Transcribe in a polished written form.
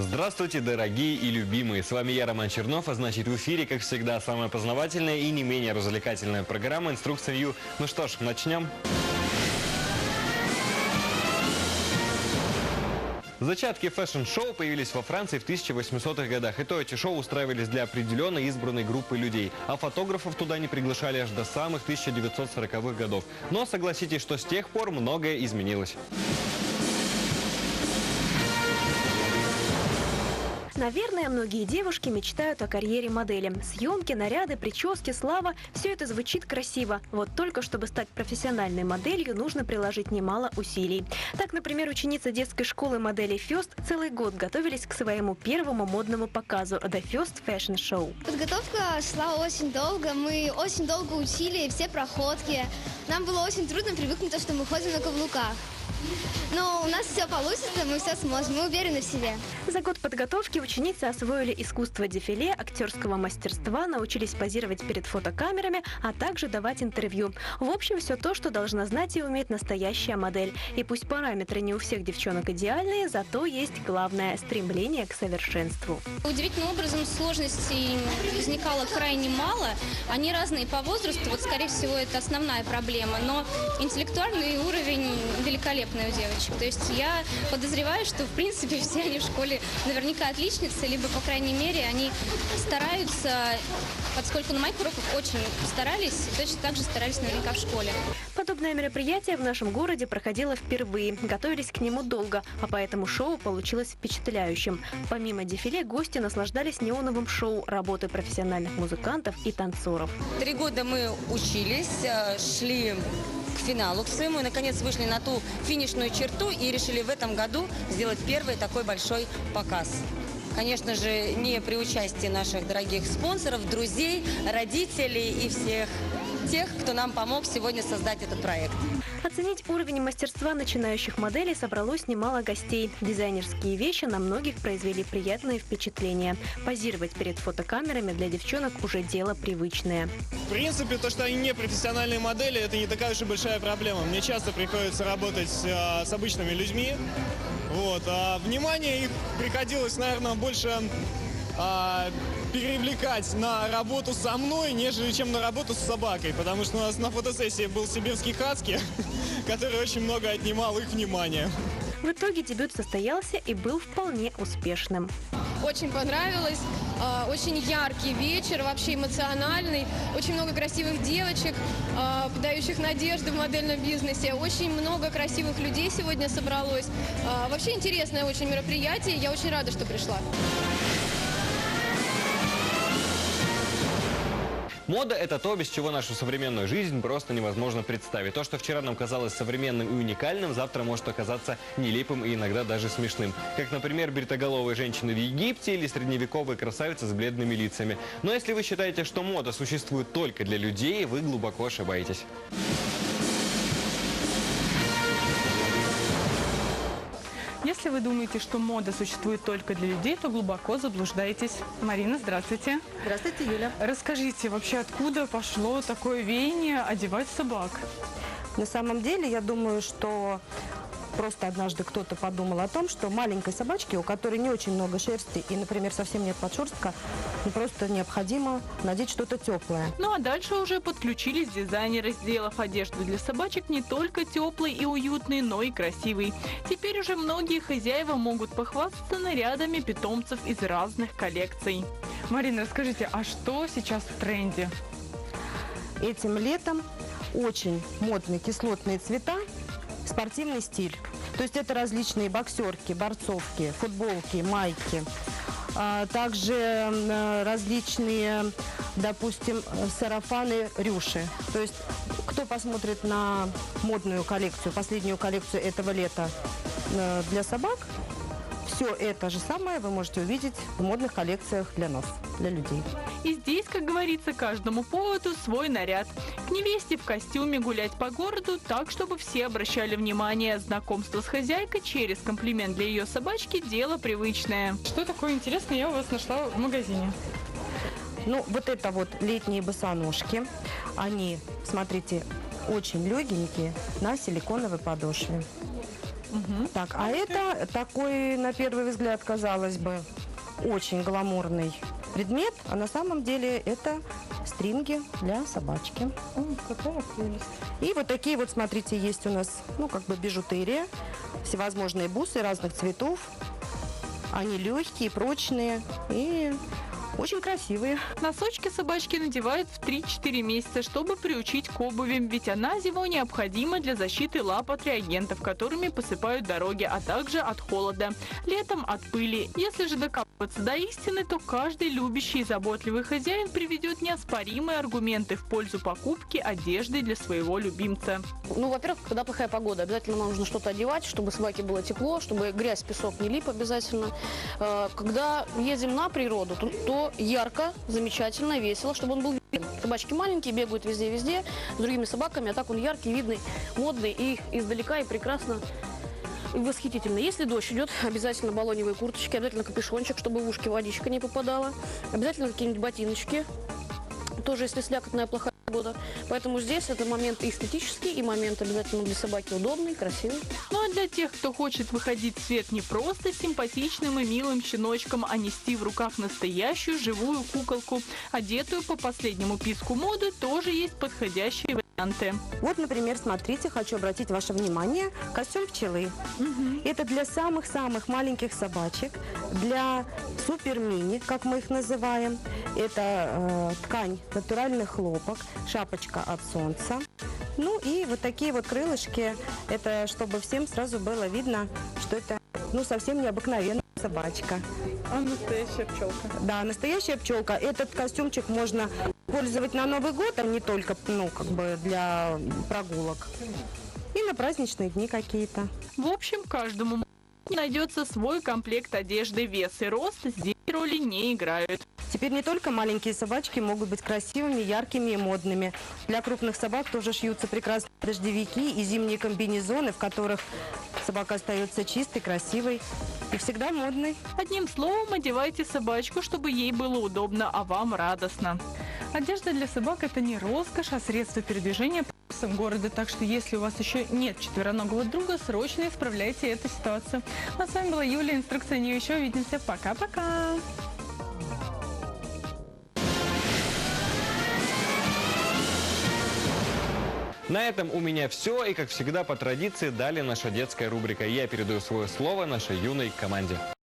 Здравствуйте, дорогие и любимые! С вами я, Роман Чернов, а значит в эфире, как всегда, самая познавательная и не менее развлекательная программа «Инструкция Вью». Ну что ж, начнем. Зачатки фэшн-шоу появились во Франции в 1800-х годах. И то эти шоу устраивались для определенной избранной группы людей. А фотографов туда не приглашали аж до самых 1940-х годов. Но согласитесь, что с тех пор многое изменилось. Наверное, многие девушки мечтают о карьере модели. Съемки, наряды, прически, слава – все это звучит красиво. Вот только чтобы стать профессиональной моделью, нужно приложить немало усилий. Так, например, ученицы детской школы моделей First целый год готовились к своему первому модному показу The First Fashion Show. Подготовка шла очень долго. Мы очень долго учили все проходки. Нам было очень трудно привыкнуть, что мы ходим на каблуках. Но у нас все получится, мы все сможем, мы уверены в себе. За год подготовки ученицы освоили искусство дефиле, актерского мастерства, научились позировать перед фотокамерами, а также давать интервью. В общем, все то, что должна знать и уметь настоящая модель. И пусть параметры не у всех девчонок идеальные, зато есть главное – стремление к совершенству. Удивительным образом сложностей возникало крайне мало. Они разные по возрасту, вот скорее всего это основная проблема, но интеллектуальный уровень великолепный у девочек. То есть я подозреваю, что в принципе все они в школе наверняка отличницы, либо, по крайней мере, они стараются, поскольку на моих уроках очень старались, точно так же старались наверняка в школе. Подобное мероприятие в нашем городе проходило впервые. Готовились к нему долго, а поэтому шоу получилось впечатляющим. Помимо дефиле, гости наслаждались неоновым шоу, работой профессиональных музыкантов и танцоров. 3 года мы учились, шли к финалу к своему и, наконец, вышли на ту финишную черту и решили в этом году сделать первый такой большой показ. Конечно же, не при участии наших дорогих спонсоров, друзей, родителей и всех тех, кто нам помог сегодня создать этот проект. Оценить уровень мастерства начинающих моделей собралось немало гостей. Дизайнерские вещи на многих произвели приятные впечатления. Позировать перед фотокамерами для девчонок уже дело привычное. В принципе, то, что они не профессиональные модели, это не такая уж и большая проблема. Мне часто приходится работать с обычными людьми. Вот. А внимание их приходилось, наверное, больше перевлекать на работу со мной, нежели чем на работу с собакой. Потому что у нас на фотосессии был сибирский хаски, который очень много отнимал их внимания. В итоге дебют состоялся и был вполне успешным. Очень понравилось. Очень яркий вечер, вообще эмоциональный. Очень много красивых девочек, подающих надежды в модельном бизнесе. Очень много красивых людей сегодня собралось. Вообще интересное очень мероприятие. Я очень рада, что пришла. Мода – это то, без чего нашу современную жизнь просто невозможно представить. То, что вчера нам казалось современным и уникальным, завтра может оказаться нелепым и иногда даже смешным. Как, например, бритоголовые женщины в Египте или средневековые красавицы с бледными лицами. Но если вы считаете, что мода существует только для людей, вы глубоко ошибаетесь. Если вы думаете, что мода существует только для людей, то глубоко заблуждаетесь. Марина, здравствуйте. Здравствуйте, Юля. Расскажите, вообще откуда пошло такое веяние одевать собак? На самом деле, я думаю, что просто однажды кто-то подумал о том, что маленькой собачке, у которой не очень много шерсти и, например, совсем нет подшерстка, просто необходимо надеть что-то теплое. Ну а дальше уже подключились дизайнеры, сделав одежду для собачек не только теплой и уютной, но и красивой. Теперь уже многие хозяева могут похвастаться нарядами питомцев из разных коллекций. Марина, расскажите, а что сейчас в тренде? Этим летом очень модные кислотные цвета, спортивный стиль. То есть это различные боксерки, борцовки, футболки, майки. Также различные, допустим, сарафаны, рюши. То есть кто посмотрит на модную коллекцию, последнюю коллекцию этого лета для собак, все это же самое вы можете увидеть в модных коллекциях для нас, для людей. И здесь, как говорится, каждому поводу свой наряд. К невесте в костюме гулять по городу так, чтобы все обращали внимание. Знакомство с хозяйкой через комплимент для ее собачки – дело привычное. Что такое интересное я у вас нашла в магазине? Ну, вот это вот летние босоножки. Они, смотрите, очень легенькие на силиконовой подошве. Так, а это такой, на первый взгляд, казалось бы, очень гламурный предмет, а на самом деле это стринги для собачки. Какая прелесть. И вот такие вот, смотрите, есть у нас, ну, как бы бижутерия, всевозможные бусы разных цветов. Они легкие, прочные и очень красивые. Носочки собачки надевают в 3-4 месяца, чтобы приучить к обуви, ведь она зимой необходима для защиты лап от реагентов, которыми посыпают дороги, а также от холода, летом от пыли. Если же докапываться до истины, то каждый любящий и заботливый хозяин приведет неоспоримые аргументы в пользу покупки одежды для своего любимца. Ну, во-первых, когда плохая погода, обязательно нам нужно что-то одевать, чтобы собаке было тепло, чтобы грязь, песок не лип обязательно. Когда едем на природу, то ярко, замечательно, весело, чтобы он был виден. Собачки маленькие, бегают везде-везде с другими собаками, а так он яркий, видный, модный и издалека и прекрасно, и восхитительно. Если дождь идет, обязательно баллоневые курточки, обязательно капюшончик, чтобы в ушки водичка не попадала, обязательно какие-нибудь ботиночки, тоже если слякотная плохая погода. Поэтому здесь это момент и эстетический, и момент обязательно для собаки удобный, красивый. Ну а для тех, кто хочет выходить в свет не просто симпатичным и милым щеночком, а нести в руках настоящую живую куколку, одетую по последнему писку моды, тоже есть подходящие варианты. Вот, например, смотрите, хочу обратить ваше внимание, костюм пчелы. Это для самых-самых маленьких собачек, для супер-мини, как мы их называем. Это ткань, натуральный хлопок, шапочка от солнца. Ну и вот такие вот крылышки, это чтобы всем сразу было видно, что это, ну, совсем необыкновенная собачка. А настоящая пчелка? Да, настоящая пчелка. Этот костюмчик можно использовать на Новый год, а не только, ну, как бы для прогулок. И на праздничные дни какие-то. В общем, каждому найдется свой комплект одежды. Вес и рост здесь роли не играют. Теперь не только маленькие собачки могут быть красивыми, яркими и модными. Для крупных собак тоже шьются прекрасные дождевики и зимние комбинезоны, в которых собака остается чистой, красивой и всегда модной. Одним словом, одевайте собачку, чтобы ей было удобно, а вам радостно. Одежда для собак – это не роскошь, а средство передвижения по улицам города. Так что, если у вас еще нет четвероногого друга, срочно исправляйте эту ситуацию. А с вами была Юлия, инструкция не еще. Увидимся. Пока-пока. На этом у меня все, и как всегда по традиции далее наша детская рубрика. Я передаю свое слово нашей юной команде.